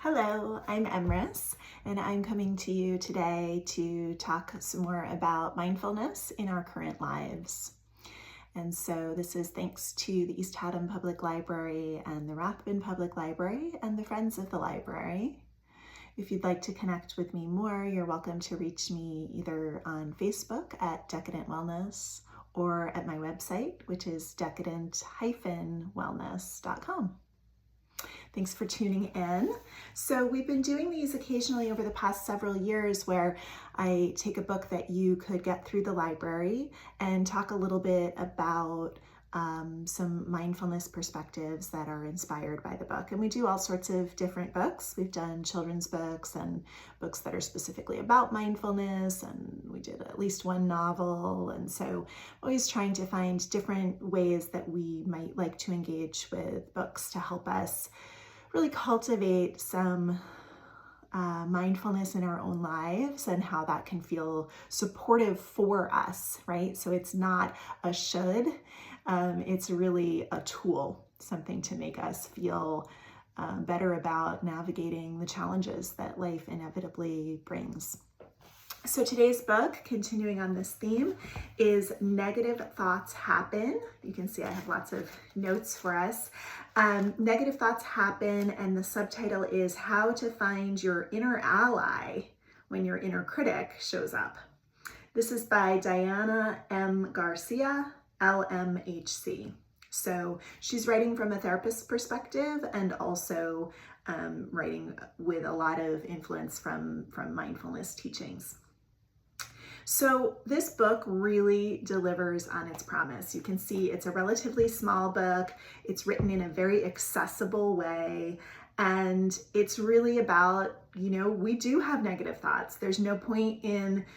Hello, I'm Emrys, and I'm coming to you today to talk some more about mindfulness in our current lives. And so this is thanks to the East Haddam Public Library and the Rathbun Public Library and the Friends of the Library. If you'd like to connect with me more, you're welcome to reach me either on Facebook at Decadent Wellness or at my website, which is decadent-wellness.com. Thanks for tuning in. So we've been doing these occasionally over the past several years where I take a book that you could get through the library and talk a little bit about some mindfulness perspectives that are inspired by the book. And we do all sorts of different books. We've done children's books and books that are specifically about mindfulness, and we did at least one novel. And so always trying to find different ways that we might like to engage with books to help us really cultivate some mindfulness in our own lives and how that can feel supportive for us, right? So it's not a should, it's really a tool, something to make us feel better about navigating the challenges that life inevitably brings. So today's book, continuing on this theme, is Negative Thoughts Happen. You can see I have lots of notes for us. Negative Thoughts Happen, and the subtitle is How to Find Your Inner Ally When Your Inner Critic Shows Up. This is by Diana M. Garcia, LMHC. So she's writing from a therapist's perspective and also writing with a lot of influence from mindfulness teachings. So this book really delivers on its promise. You can see it's a relatively small book. It's written in a very accessible way. And it's really about, we do have negative thoughts. There's no point in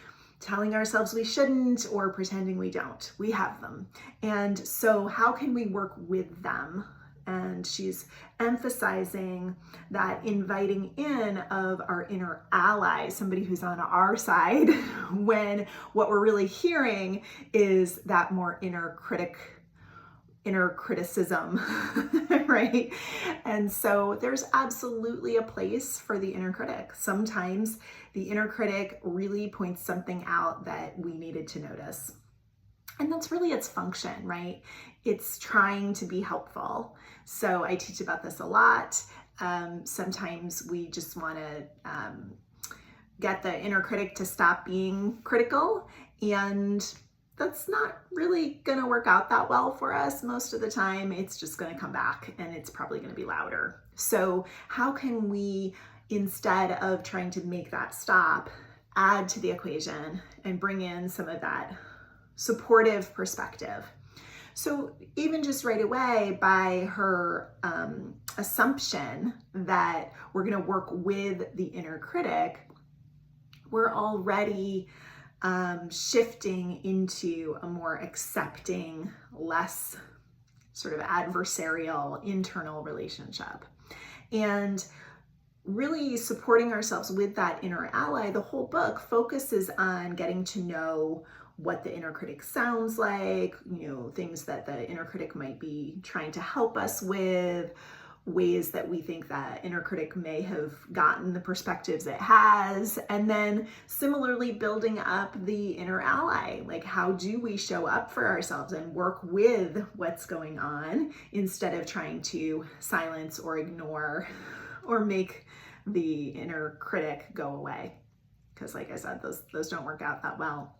telling ourselves we shouldn't or pretending we don't. We have them. And so how can we work with them? And she's emphasizing that inviting in of our inner ally, somebody who's on our side, when what we're really hearing is that more inner criticism, right? And so there's absolutely a place for the inner critic. Sometimes the inner critic really points something out that we needed to notice. And that's really its function, right? It's trying to be helpful. So I teach about this a lot. Sometimes we just want to get the inner critic to stop being critical, and that's not really going to work out that well for us. Most of the time, it's just going to come back and it's probably going to be louder. So how can we, instead of trying to make that stop, add to the equation and bring in some of that supportive perspective? So even just right away, by her assumption that we're going to work with the inner critic, we're already shifting into a more accepting, less sort of adversarial internal relationship. And really supporting ourselves with that inner ally. The whole book focuses on getting to know what the inner critic sounds like, things that the inner critic might be trying to help us with, ways that we think that inner critic may have gotten the perspectives it has, and then similarly building up the inner ally. Like, how do we show up for ourselves and work with what's going on instead of trying to silence or ignore or make the inner critic go away? Because like I said, those don't work out that well.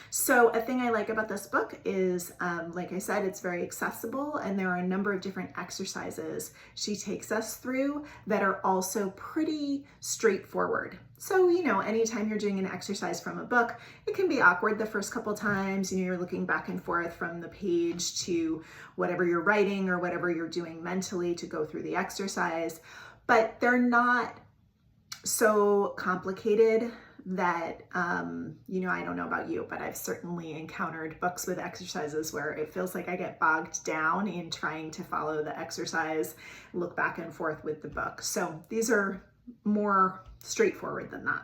So a thing I like about this book is, like I said, it's very accessible, and there are a number of different exercises she takes us through that are also pretty straightforward. So, anytime you're doing an exercise from a book, it can be awkward the first couple times. You're looking back and forth from the page to whatever you're writing or whatever you're doing mentally to go through the exercise, but they're not so complicated that, I don't know about you, but I've certainly encountered books with exercises where it feels like I get bogged down in trying to follow the exercise, look back and forth with the book. So these are more straightforward than that.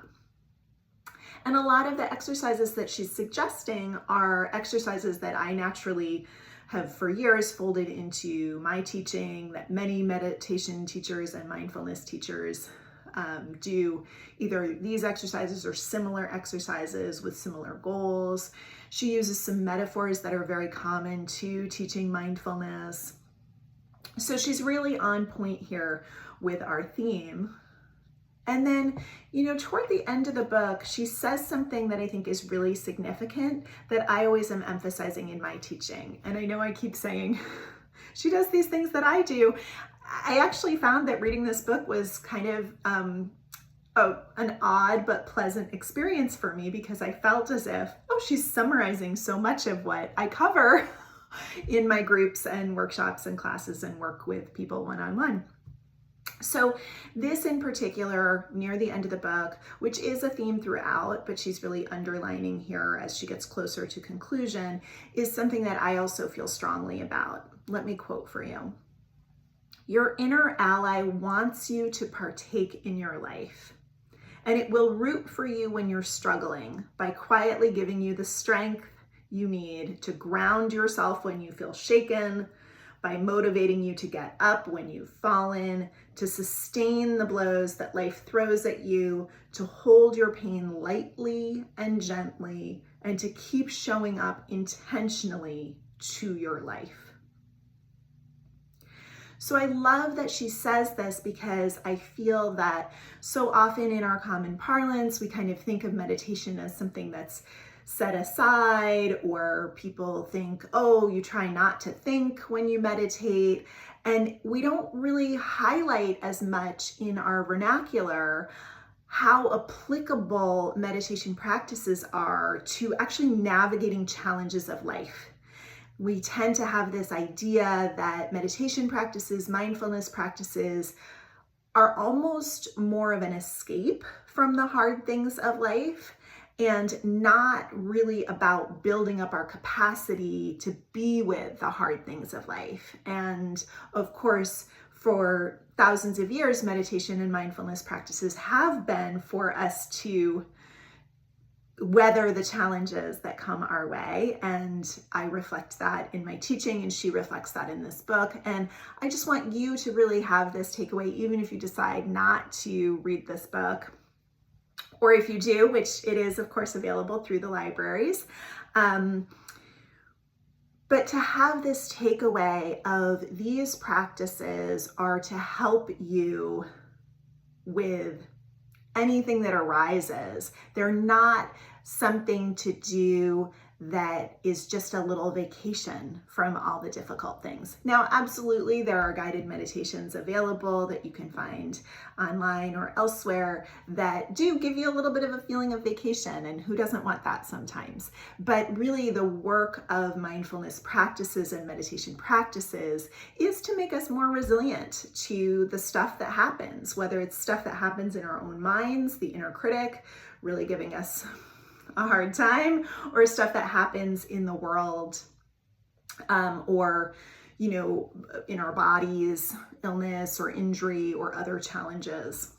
And a lot of the exercises that she's suggesting are exercises that I naturally have for years folded into my teaching, that many meditation teachers and mindfulness teachers do either these exercises or similar exercises with similar goals. She uses some metaphors that are very common to teaching mindfulness. So she's really on point here with our theme. And then, toward the end of the book, she says something that I think is really significant that I always am emphasizing in my teaching. And I know I keep saying, she does these things that I do. I actually found that reading this book was kind of an odd but pleasant experience for me, because I felt as if, she's summarizing so much of what I cover in my groups and workshops and classes and work with people one-on-one. So this in particular, near the end of the book, which is a theme throughout, but she's really underlining here as she gets closer to conclusion, is something that I also feel strongly about. Let me quote for you. Your inner ally wants you to partake in your life, and it will root for you when you're struggling by quietly giving you the strength you need to ground yourself when you feel shaken, by motivating you to get up when you've fallen, to sustain the blows that life throws at you, to hold your pain lightly and gently, and to keep showing up intentionally to your life. So I love that she says this, because I feel that so often in our common parlance, we kind of think of meditation as something that's set aside, or people think, you try not to think when you meditate. And we don't really highlight as much in our vernacular how applicable meditation practices are to actually navigating challenges of life. We tend to have this idea that meditation practices, mindfulness practices, are almost more of an escape from the hard things of life, and not really about building up our capacity to be with the hard things of life. And of course, for thousands of years, meditation and mindfulness practices have been for us to weather the challenges that come our way. And I reflect that in my teaching, and she reflects that in this book. And I just want you to really have this takeaway, even if you decide not to read this book, or if you do, which it is, of course, available through the libraries. But to have this takeaway of these practices are to help you with anything that arises. They're not something to do that is just a little vacation from all the difficult things. Now, absolutely, there are guided meditations available that you can find online or elsewhere that do give you a little bit of a feeling of vacation, and who doesn't want that sometimes? But really, the work of mindfulness practices and meditation practices is to make us more resilient to the stuff that happens, whether it's stuff that happens in our own minds, the inner critic really giving us a hard time, or stuff that happens in the world, or in our bodies, illness or injury or other challenges.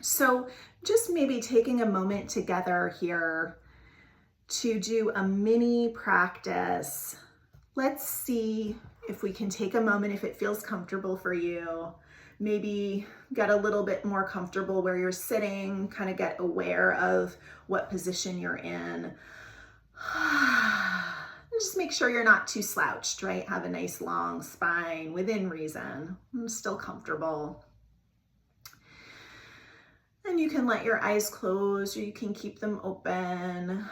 So just maybe taking a moment together here to do a mini practice. Let's see if we can take a moment, if it feels comfortable for you. Maybe get a little bit more comfortable where you're sitting, kind of get aware of what position you're in. Just make sure you're not too slouched, right? Have a nice long spine within reason. I'm still comfortable. And you can let your eyes close, or you can keep them open.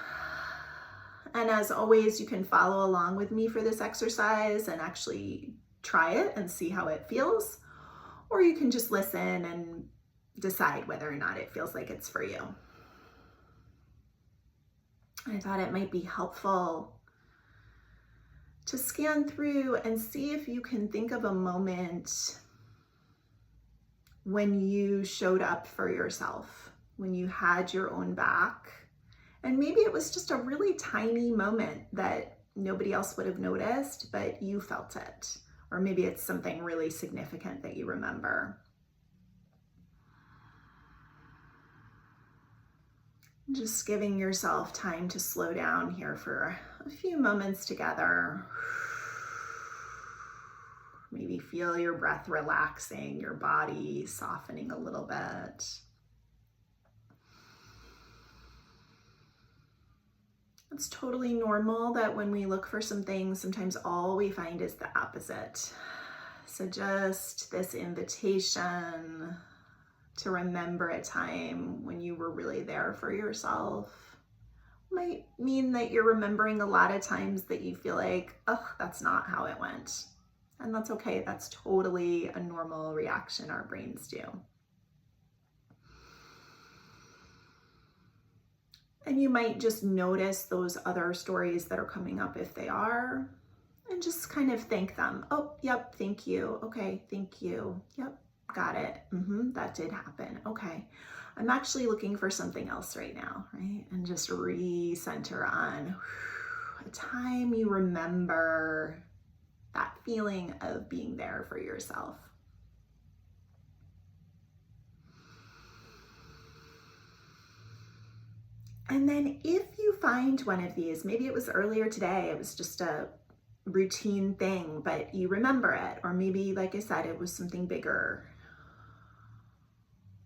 And as always, you can follow along with me for this exercise and actually try it and see how it feels. Or you can just listen and decide whether or not it feels like it's for you. I thought it might be helpful to scan through and see if you can think of a moment when you showed up for yourself, when you had your own back. And maybe it was just a really tiny moment that nobody else would have noticed, but you felt it. Or maybe it's something really significant that you remember. Just giving yourself time to slow down here for a few moments together. Maybe feel your breath relaxing, your body softening a little bit. It's totally normal that when we look for some things, sometimes all we find is the opposite. So just this invitation to remember a time when you were really there for yourself might mean that you're remembering a lot of times that you feel like, oh, that's not how it went. And that's okay. That's totally a normal reaction our brains do. And you might just notice those other stories that are coming up if they are, and just kind of thank them. Oh, yep, thank you. Okay, thank you. Yep, got it. That did happen. Okay, I'm actually looking for something else right now, right? And just recenter on a time you remember that feeling of being there for yourself. And then if you find one of these, maybe it was earlier today, it was just a routine thing, but you remember it, or maybe, like I said, it was something bigger.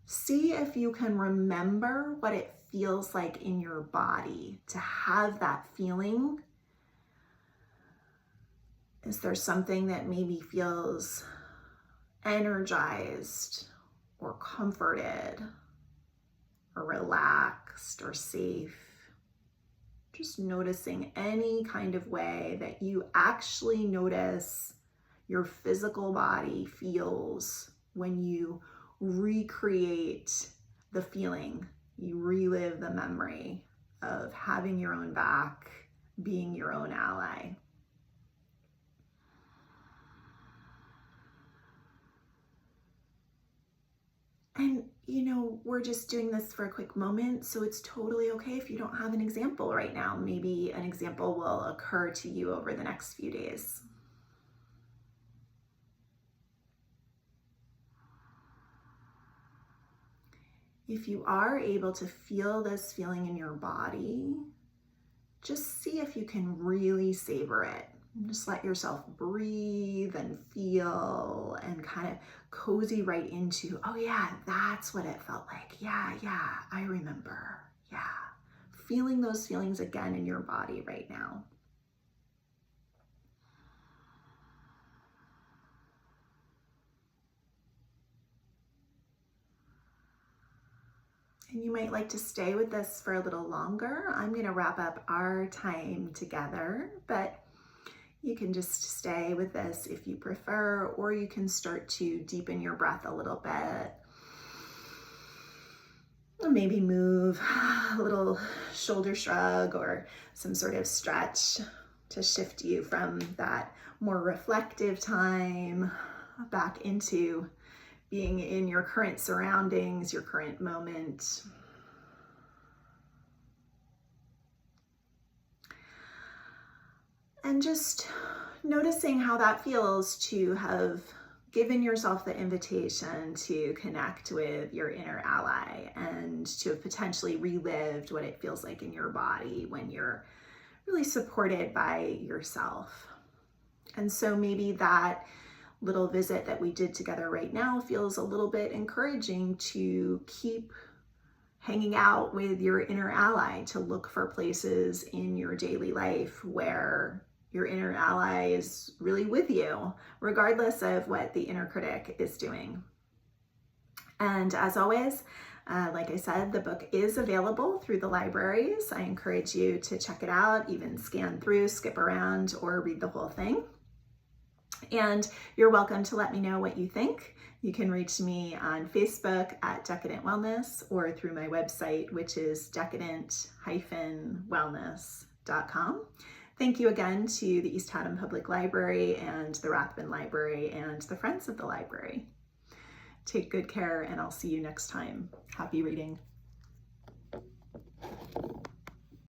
See if you can remember what it feels like in your body to have that feeling. Is there something that maybe feels energized or comforted or relaxed or safe? Just noticing any kind of way that you actually notice your physical body feels when you recreate the feeling, you relive the memory of having your own back, being your own ally. And, we're just doing this for a quick moment, so it's totally okay if you don't have an example right now. Maybe an example will occur to you over the next few days. If you are able to feel this feeling in your body, just see if you can really savor it. Just let yourself breathe and feel and kind of cozy right into, oh yeah, that's what it felt like. Yeah, I remember. Yeah. Feeling those feelings again in your body right now. And you might like to stay with this for a little longer. I'm going to wrap up our time together, but you can just stay with this if you prefer, or you can start to deepen your breath a little bit. Or maybe move a little shoulder shrug or some sort of stretch to shift you from that more reflective time back into being in your current surroundings, your current moment. And just noticing how that feels to have given yourself the invitation to connect with your inner ally and to have potentially relived what it feels like in your body when you're really supported by yourself. And so maybe that little visit that we did together right now feels a little bit encouraging to keep hanging out with your inner ally, to look for places in your daily life where your inner ally is really with you, regardless of what the inner critic is doing. And as always, like I said, the book is available through the libraries. I encourage you to check it out, even scan through, skip around, or read the whole thing. And you're welcome to let me know what you think. You can reach me on Facebook at Decadent Wellness or through my website, which is decadent-wellness.com. Thank you again to the East Haddam Public Library and the Rathbun Library and the Friends of the Library. Take good care, and I'll see you next time. Happy reading.